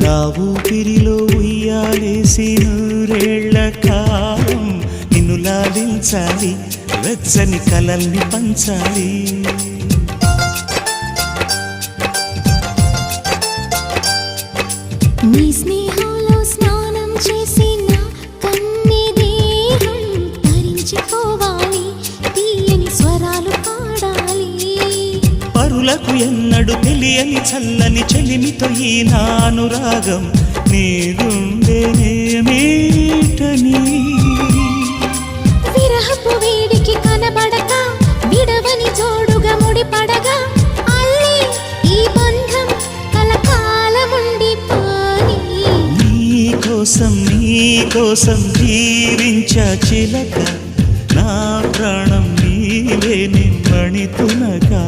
నా ఊపిరిలో ఉయ్యాలేసి నూరేళ్ల కాలం నిన్ను లాలించాలి, వెచ్చని కలల్ని పంచాలి. నీ స్నేహంలో స్నానం చేసి నా కన్ని దేహం తరించిపోవాలి, తీయని స్వరాలు పాడాలి. పరులకు ఎన్నడు తెలియని చల్లని చెలిమితో ఈ నా అనురాగం నీ గుండెనేమీటని. విరహపు వేడికి కనబడక విడవని జోడుగా ముడిపడగా అల్లే ఈ బంధం కలకాలముండిపోని. నీకోసం జీవించా చిలక, నా ప్రాణం నీవే నిమ్మణి తునగా.